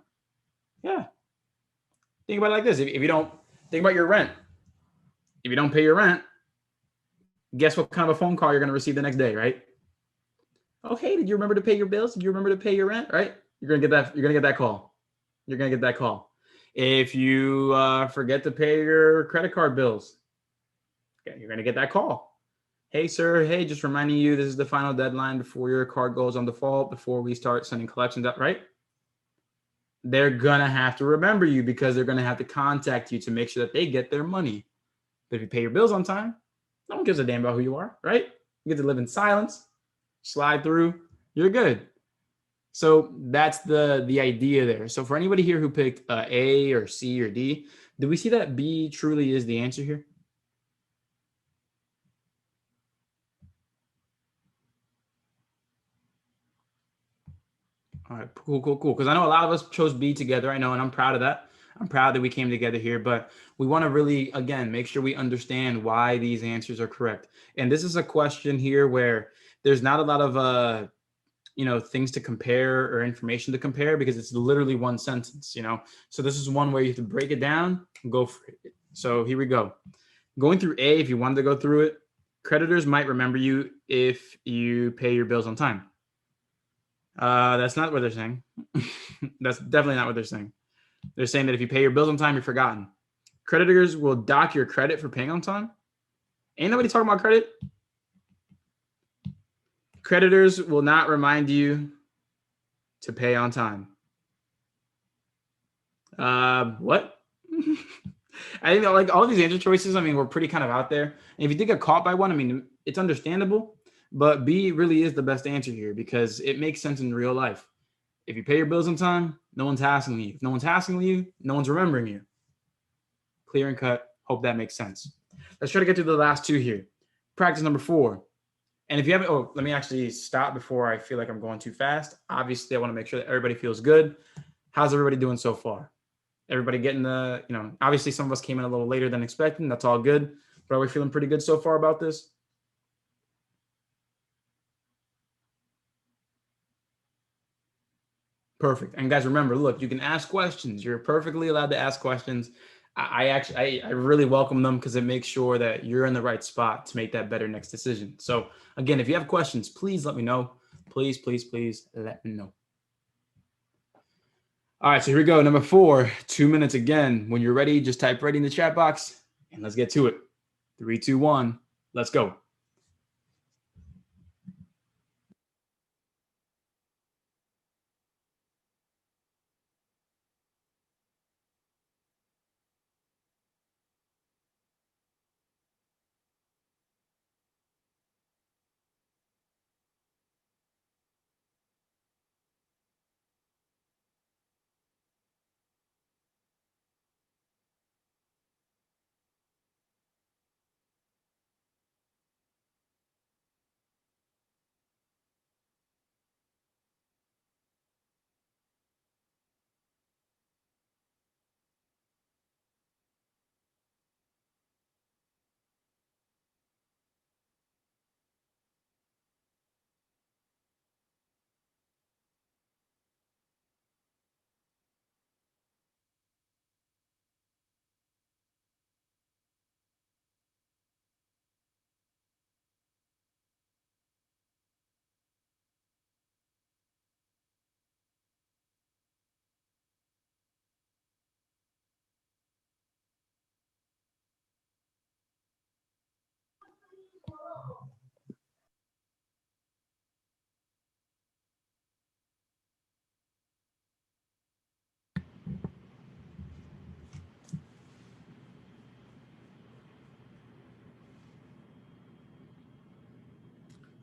Yeah. Think about it like this. If you don't, think about your rent. If you don't pay your rent, guess what kind of a phone call you're going to receive the next day, right? Oh, hey, did you remember to pay your bills? Did you remember to pay your rent, right? You're going to get that call. You're going to get that call. If you forget to pay your credit card bills, you're going to get that call. Hey, sir, hey, just reminding you, this is the final deadline before your card goes on default, before we start sending collections out, right? They're going to have to remember you because they're going to have to contact you to make sure that they get their money. But if you pay your bills on time, no one gives a damn about who you are, right? You get to live in silence, slide through, you're good. So that's the idea there. So for anybody here who picked A or C or D, do we see that B truly is the answer here? All right, cool. Because I know a lot of us chose B together. I know, and I'm proud of that. I'm proud that we came together here, but we want to really, again, make sure we understand why these answers are correct. And this is a question here where there's not a lot of, things to compare or information to compare because it's literally one sentence, So this is one where you have to break it down and go for it. So here we go. Going through A, if you wanted to go through it, creditors might remember you if you pay your bills on time. That's not what they're saying. That's definitely not what they're saying. They're saying that if you pay your bills on time, you're forgotten. Creditors will dock your credit for paying on time. Ain't nobody talking about credit. Creditors will not remind you to pay on time. What? I think like all of these answer choices, I mean, we're pretty kind of out there. And if you did get caught by one, I mean, it's understandable. But B really is the best answer here because it makes sense in real life. If you pay your bills on time, no one's hassling you. If no one's hassling you, no one's remembering you. Clear and cut. Hope that makes sense. Let's try to get to the last two here. Practice number 4. And if you haven't, let me actually stop before I feel like I'm going too fast. Obviously, I want to make sure that everybody feels good. How's everybody doing so far? Everybody getting obviously some of us came in a little later than expected. That's all good. But are we feeling pretty good so far about this? Perfect. And guys, remember, look, you can ask questions. You're perfectly allowed to ask questions. I really welcome them because it makes sure that you're in the right spot to make that better next decision. So again, if you have questions, please let me know. Please let me know. All right, so here we go. Number 4, 2 minutes again. When you're ready, just type ready in the chat box and let's get to it. 3, 2, 1, let's go.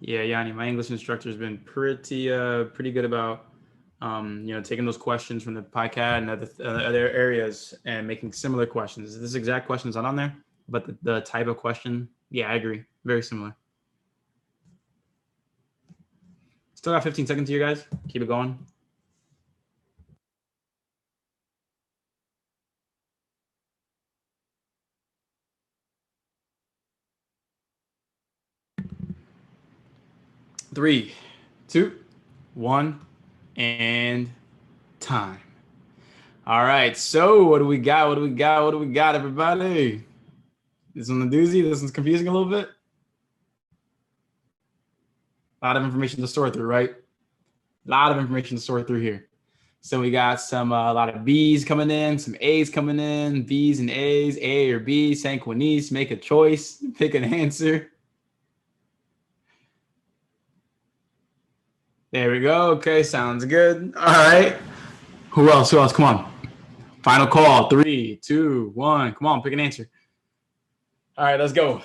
Yeah, Yanni, my English instructor has been pretty good about Taking those questions from the PyCAD and other areas and making similar questions. This exact question is not on there, but the type of question, yeah, I agree. Very similar. Still got 15 seconds here, guys. Keep it going. Three, 2, 1, and time. All right, so what do we got? What do we got, everybody? This one's a doozy. This one's confusing a little bit. A lot of information to sort through, right? A lot of information to sort through here. So we got a lot of B's coming in, some A's coming in, B's and A's, A or B, Sanquinese, make a choice, pick an answer. There we go. Okay, sounds good. All right. Who else? Come on. Final call. 3, 2, 1. Come on, pick an answer. All right, let's go.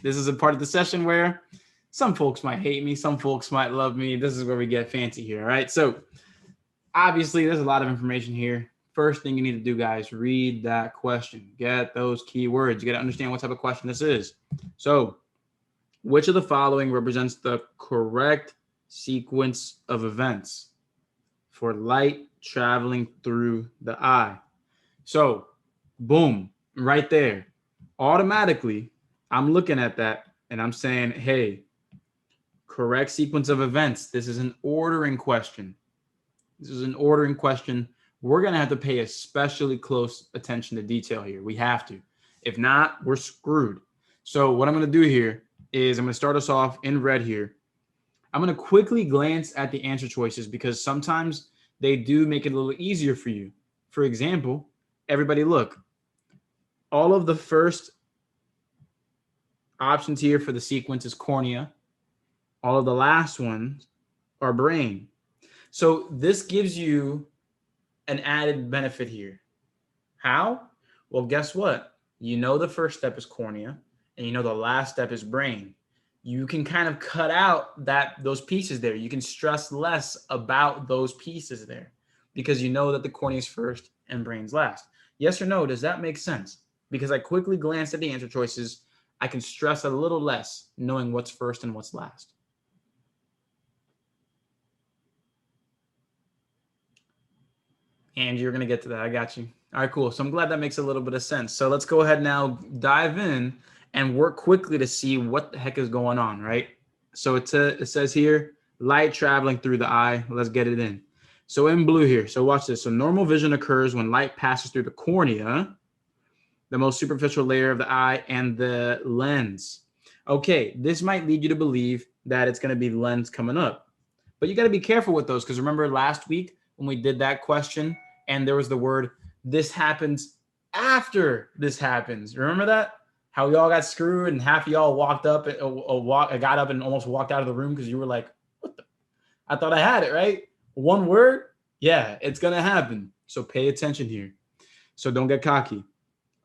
This is a part of the session where some folks might hate me, some folks might love me. This is where we get fancy here, all right? So obviously there's a lot of information here. First thing you need to do, guys, read that question. Get those keywords. You got to understand what type of question this is. So which of the following represents the correct sequence of events for light traveling through the eye? So boom, right there. Automatically, I'm looking at that and I'm saying, hey, correct sequence of events. This is an ordering question. We're going to have to pay especially close attention to detail here. We have to. If not, we're screwed. So what I'm going to do here is I'm going to start us off in red here. I'm going to quickly glance at the answer choices because sometimes they do make it a little easier for you. For example, everybody look. All of the first options here for the sequence is cornea. All of the last ones are brain. So this gives you an added benefit here. How? Well, guess what? You know the first step is cornea, and you know the last step is brain. You can kind of cut out those pieces there. You can stress less about those pieces there because you know that the cornea is first and brain's last. Yes or no? Does that make sense? Because I quickly glanced at the answer choices, I can stress a little less knowing what's first and what's last. And you're going to get to that. I got you. All right, cool. So I'm glad that makes a little bit of sense. So let's go ahead now, dive in and work quickly to see what the heck is going on, right? So it says here, light traveling through the eye. Let's get it in. So in blue here, so watch this. So normal vision occurs when light passes through the cornea, the most superficial layer of the eye, and the lens. Okay, this might lead you to believe that it's going to be lens coming up. But you got to be careful with those because remember last week when we did that question and there was the word, this happens after this happens. Remember that? How we all got screwed and half of y'all got up and almost walked out of the room because you were like, what the? I thought I had it, right? One word? Yeah, it's going to happen. So pay attention here. So don't get cocky.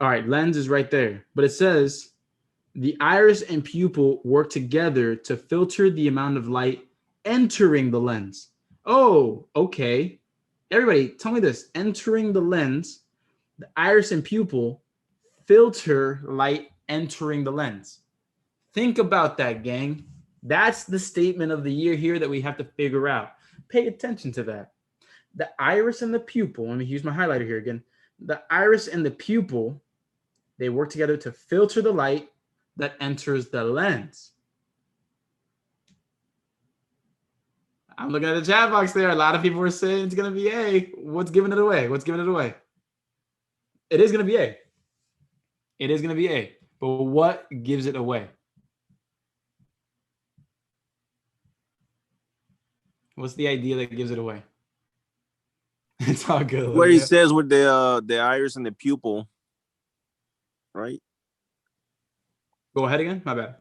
All right, lens is right there. But it says the iris and pupil work together to filter the amount of light entering the lens. Oh, okay. Everybody, tell me this. Entering the lens, the iris and pupil filter light entering the lens. Think about that, gang. That's the statement of the year here that we have to figure out. Pay attention to that. The iris and the pupil, let me use my highlighter here again. The iris and the pupil, they work together to filter the light that enters the lens. I'm looking at the chat box there. A lot of people are saying it's going to be A. What's giving it away? What's giving it away? It is going to be A. It is going to be A. But what gives it away? What's the idea that gives it away? It's all good. What he says with the iris and the pupil, right? Go ahead again. My bad.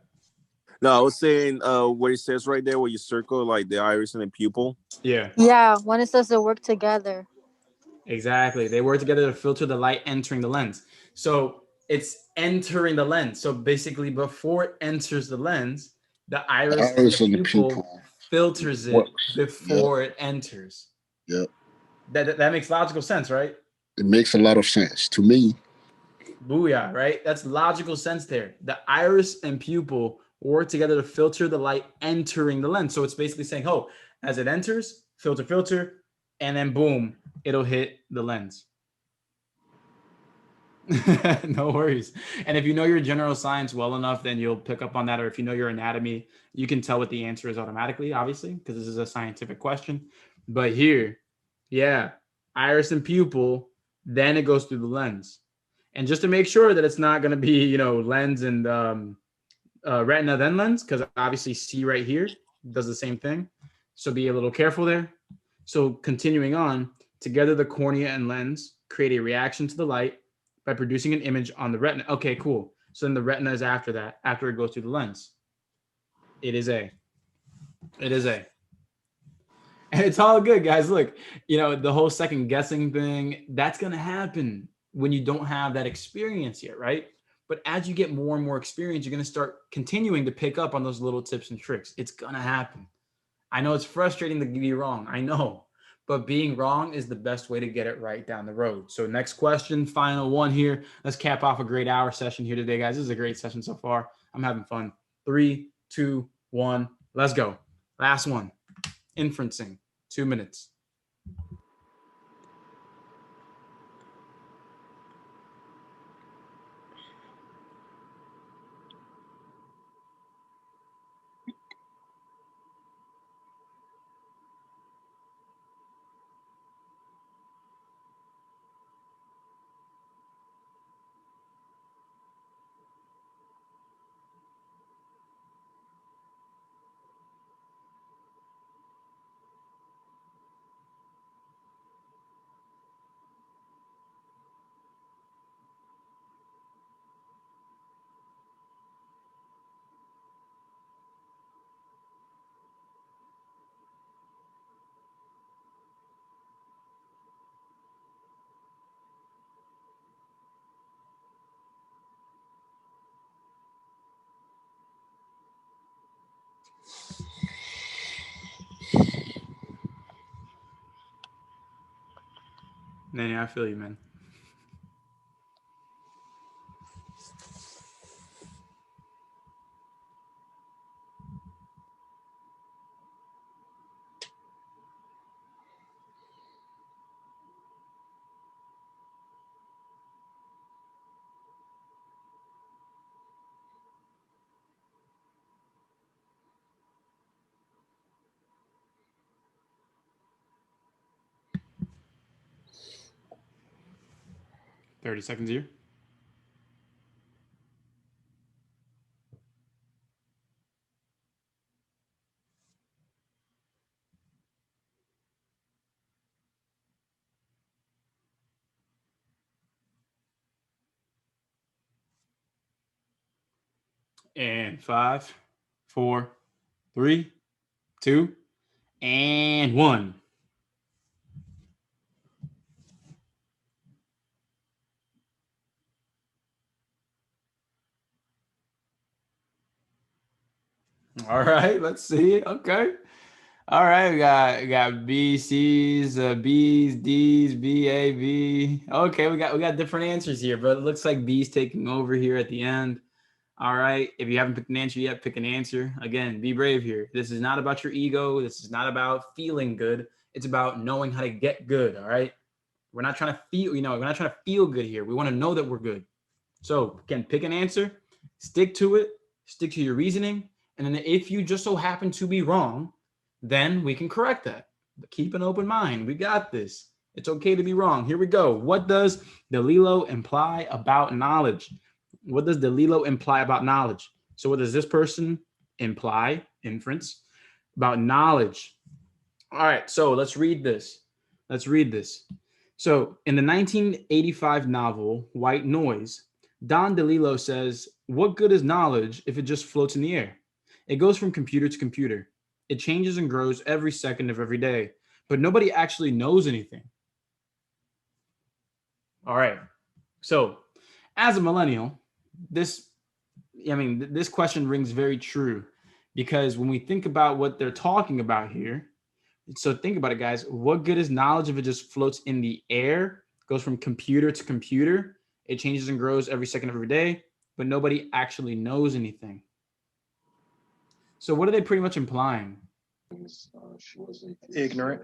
No, I was saying what it says right there where you circle like the iris and the pupil. Yeah. Yeah, when it says they work together. Exactly. They work together to filter the light entering the lens. So it's entering the lens. So basically before it enters the lens, the iris and the pupil filters it What? before it enters. Yep. That makes logical sense, right? It makes a lot of sense to me. Booyah, right? That's logical sense there. The iris and pupil work together to filter the light entering the lens. So it's basically saying, oh, as it enters, filter, and then boom, it'll hit the lens. No worries. And if you know your general science well enough, then you'll pick up on that. Or if you know your anatomy, you can tell what the answer is automatically, obviously, because this is a scientific question. But here, yeah, iris and pupil, then it goes through the lens. And just to make sure that it's not going to be, lens and retina, then lens, because obviously C right here does the same thing. So be a little careful there. So continuing on, together the cornea and lens create a reaction to the light by producing an image on the retina. Okay, cool. So then the retina is after that, after it goes through the lens. It is A. And it's all good, guys. Look, the whole second guessing thing, that's going to happen when you don't have that experience yet, right? But as you get more and more experience, you're going to start continuing to pick up on those little tips and tricks. It's going to happen. I know it's frustrating to be wrong. I know. But being wrong is the best way to get it right down the road. So next question, final one here. Let's cap off a great hour session here today, guys. This is a great session so far. I'm having fun. 3, 2, 1, let's go. Last one, inferencing, 2 minutes. Nanny, I feel you, man. Thirty seconds here. And 5, 4, 3, 2, and 1. All right, let's see. Okay. All right, we got B, C's, B's, D's, B, A, B. Okay, we got different answers here, but it looks like B's taking over here at the end. All right, if you haven't picked an answer yet, pick an answer. Again, be brave here. This is not about your ego. This is not about feeling good. It's about knowing how to get good. All right, we're not trying to feel. We're not trying to feel good here. We want to know that we're good. So again, pick an answer, stick to it, stick to your reasoning, and then if you just so happen to be wrong, then we can correct that. But keep an open mind. We got this. It's okay to be wrong. Here we go. What does DeLillo imply about knowledge? What does DeLillo imply about knowledge? So what does this person imply, inference, about knowledge? All right, so let's read this. So in the 1985 novel, White Noise, Don DeLillo says, what good is knowledge if it just floats in the air? It goes from computer to computer. It changes and grows every second of every day, but nobody actually knows anything. All right. So as a millennial, this question rings very true because when we think about what they're talking about here, so think about it, guys. What good is knowledge if it just floats in the air, goes from computer to computer? It changes and grows every second of every day, but nobody actually knows anything. So what are they pretty much implying? Ignorant,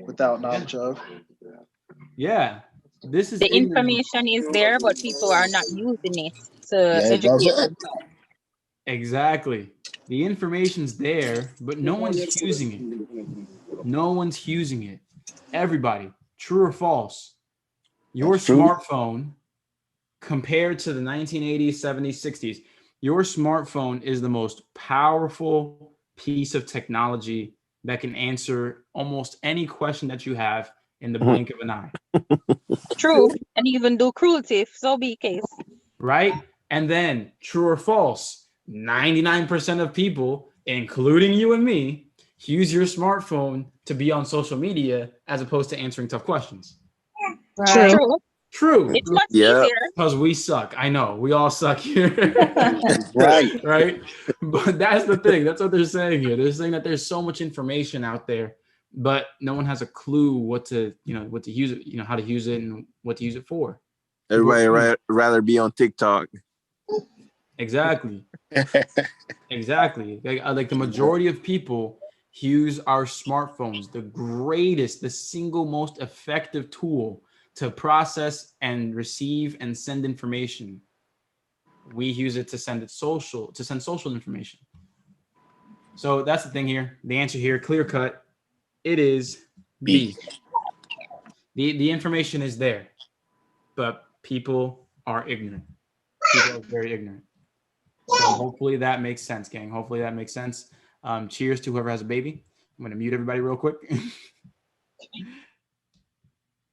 without knowledge of. Yeah, this is The ignorant. information is there, but people are not using it to Yeah, educate that's it. themselves. Exactly. The information's there, but no one's using it. No one's using it. Everybody, true or false? Your That's true. smartphone compared to the 1980s, 70s, 60s, your smartphone is the most powerful piece of technology that can answer almost any question that you have in the blink of an eye. True, and even do cruelty if so be case. Right? And then, true or false, 99% of people, including you and me, use your smartphone to be on social media as opposed to answering tough questions. Right. True. True. It's much Yeah. easier. Because we suck. I know. We all suck here. Right. Right? But that's the thing. That's what they're saying here. They're saying that there's so much information out there, but no one has a clue what to use it, how to use it and what to use it for. Everybody rather be on TikTok. Exactly. Exactly. Like the majority of people use our smartphones, the single most effective tool to process and receive and send information. We use it to send social information. So that's the thing here. The answer here, clear cut, it is B. The information is there, but people are ignorant. People are very ignorant. So hopefully that makes sense, gang. Hopefully that makes sense. Cheers to whoever has a baby. I'm going to mute everybody real quick.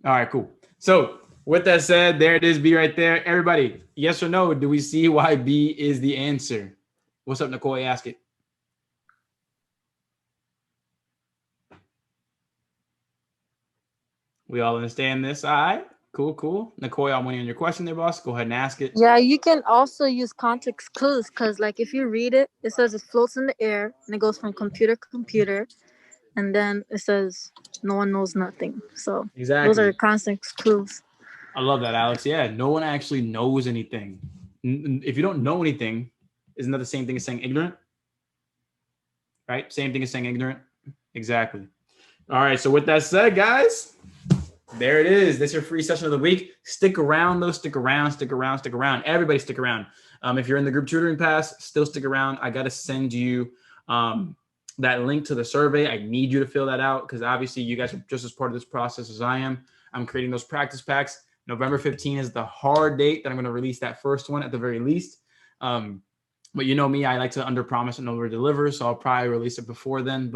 All right, cool. So with that said, there it is, B right there. Everybody, yes or no, do we see why B is the answer? What's up, Nicole? Ask it. We all understand this? All right, cool. Nicole, I'm waiting on your question there, boss. Go ahead and ask it. Yeah, you can also use context clues because, like, if you read it, it says it floats in the air and it goes from computer to computer, and then it says no one knows nothing. So exactly, those are context clues. I love that, Alex. Yeah, no one actually knows anything. If you don't know anything, isn't that the same thing as saying ignorant? Right? Same thing as saying ignorant. Exactly. All right. So with that said, guys, there it is. This is your free session of the week. Stick around, though. Stick around. Everybody stick around. If you're in the group tutoring pass, still stick around. I got to send you that link to the survey. I need you to fill that out because obviously you guys are just as part of this process as I am. I'm creating those practice packs. November 15 is the hard date that I'm going to release that first one at the very least. But you know me, I like to under promise and over deliver. So I'll probably release it before then,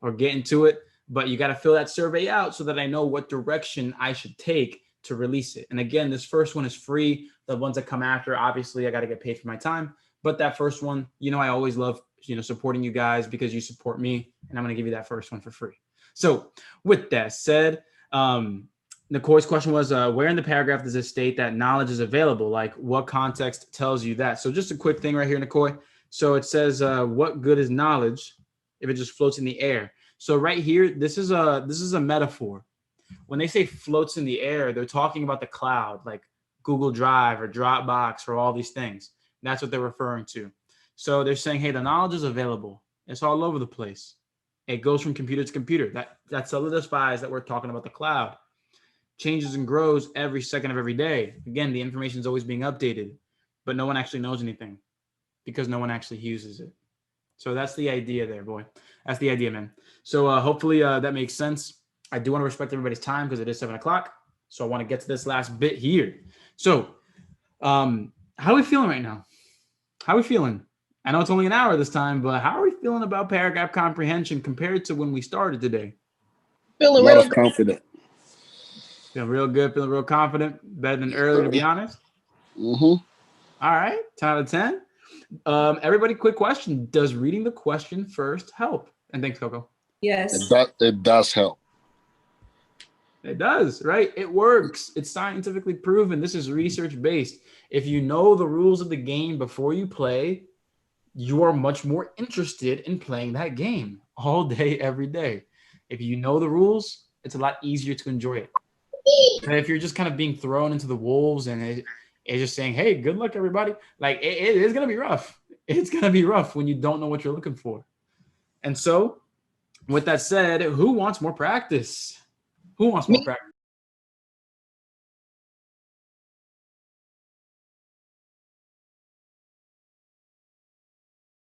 or get into it. But you got to fill that survey out so that I know what direction I should take to release it. And again, this first one is free. The ones that come after, obviously, I got to get paid for my time. But that first one, I always love, supporting you guys because you support me. And I'm going to give you that first one for free. So with that said, Nicole's question was, where in the paragraph does it state that knowledge is available? Like what context tells you that? So just a quick thing right here, Nicole. So it says, what good is knowledge if it just floats in the air? So right here, this is a metaphor. When they say floats in the air, they're talking about the cloud, like Google Drive or Dropbox or all these things. That's what they're referring to. So they're saying, hey, the knowledge is available. It's all over the place. It goes from computer to computer. That solidifies that we're talking about the cloud. Changes and grows every second of every day. Again, the information is always being updated, but no one actually knows anything because no one actually uses it. So that's the idea there, boy. That's the idea, man. So hopefully that makes sense. I do want to respect everybody's time because it is 7 o'clock. So I want to get to this last bit here. So how are we feeling right now? How are we feeling? I know it's only an hour this time, but how are we feeling about paragraph comprehension compared to when we started today? Feeling A lot real of confident. Feeling real good, feeling real confident. Better than earlier, to be honest. Mm-hmm. All right, 10 out of 10. Everybody, quick question. Does reading the question first help? And thanks, Coco. Yes. It does help. It does, right? It works. It's scientifically proven. This is research-based. If you know the rules of the game before you play, you are much more interested in playing that game all day, every day. If you know the rules, it's a lot easier to enjoy it. But if you're just kind of being thrown into the wolves and it's just saying, hey, good luck, everybody, like it is going to be rough. It's going to be rough when you don't know what you're looking for. And so with that said, who wants more practice? Who wants more practice?